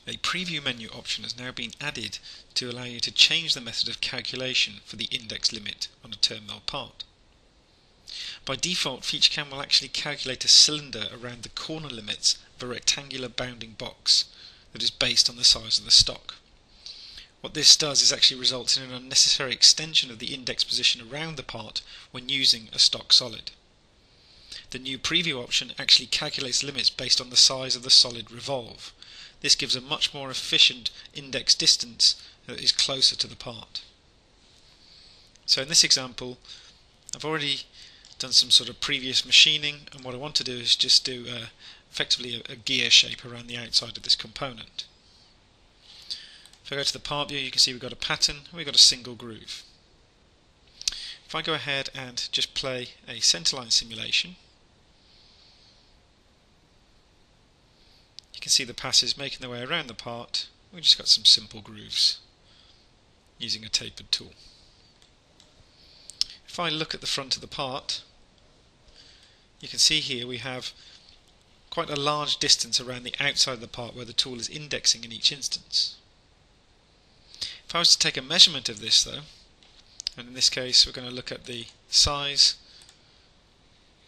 A preview menu option has now been added to allow you to change the method of calculation for the index limit on a turn mill part. By default, FeatureCAM will actually calculate a cylinder around the corner limits of a rectangular bounding box that is based on the size of the stock. What this does is actually results in an unnecessary extension of the index position around the part when using a stock solid. The new preview option actually calculates limits based on the size of the solid revolve. This gives a much more efficient index distance that is closer to the part. So in this example, I've already done some sort of previous machining, and what I want to do is just do effectively a gear shape around the outside of this component. If I go to the part view, you can see we've got a pattern and we've got a single groove. If I go ahead and just play a centerline simulation, you can see the passes making their way around the part. We've just got some simple grooves using a tapered tool. If I look at the front of the part, you can see here we have quite a large distance around the outside of the part where the tool is indexing in each instance. If I was to take a measurement of this though, and in this case we're going to look at the size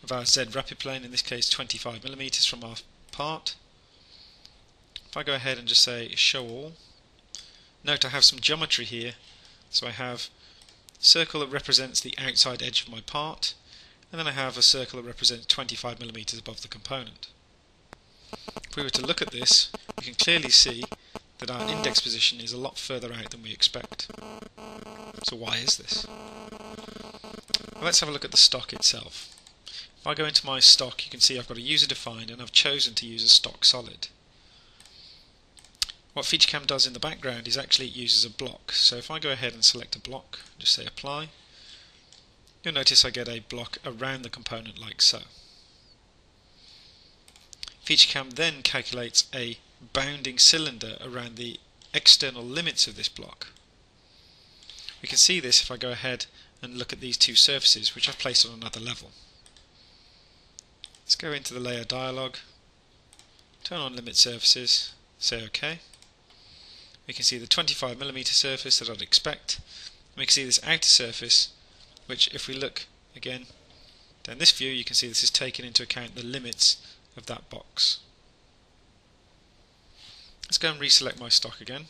of our Z rapid plane, in this case 25mm from our part. If I go ahead and just say show all, note I have some geometry here, so I have a circle that represents the outside edge of my part, and then I have a circle that represents 25mm above the component. If we were to look at this, we can clearly see that our index position is a lot further out than we expect. So why is this? Well, let's have a look at the stock itself. If I go into my stock, you can see I've got a user defined and I've chosen to use a stock solid. What FeatureCAM does in the background is actually it uses a block. So if I go ahead and select a block, just say apply, you'll notice I get a block around the component like so. FeatureCAM then calculates a bounding cylinder around the external limits of this block. We can see this if I go ahead and look at these two surfaces which I've placed on another level. Let's go into the layer dialog, turn on limit surfaces, say OK. We can see the 25mm surface that I'd expect. We can see this outer surface, which if we look again down this view, you can see this is taking into account the limits of that box. Let's go and reselect my stock again.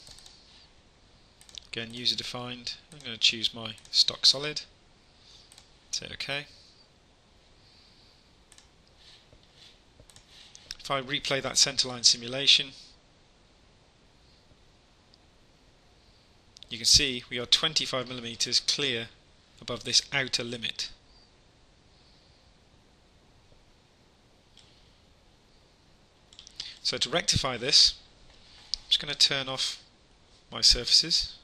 Again, user defined. I'm going to choose my stock solid. Say OK. If I replay that centerline simulation, you can see we are 25mm clear above this outer limit. So to rectify this, I'm just going to turn off my surfaces.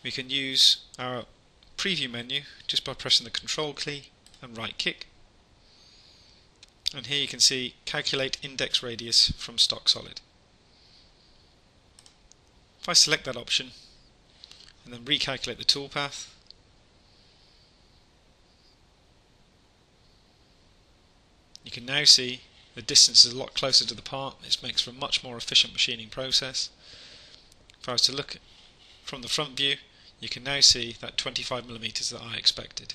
We can use our preview menu just by pressing the control key and right click. And here you can see calculate index radius from stock solid. If I select that option and then recalculate the toolpath, you can now see the distance is a lot closer to the part. This makes for a much more efficient machining process. If I was to look from the front view, you can now see that 25mm that I expected.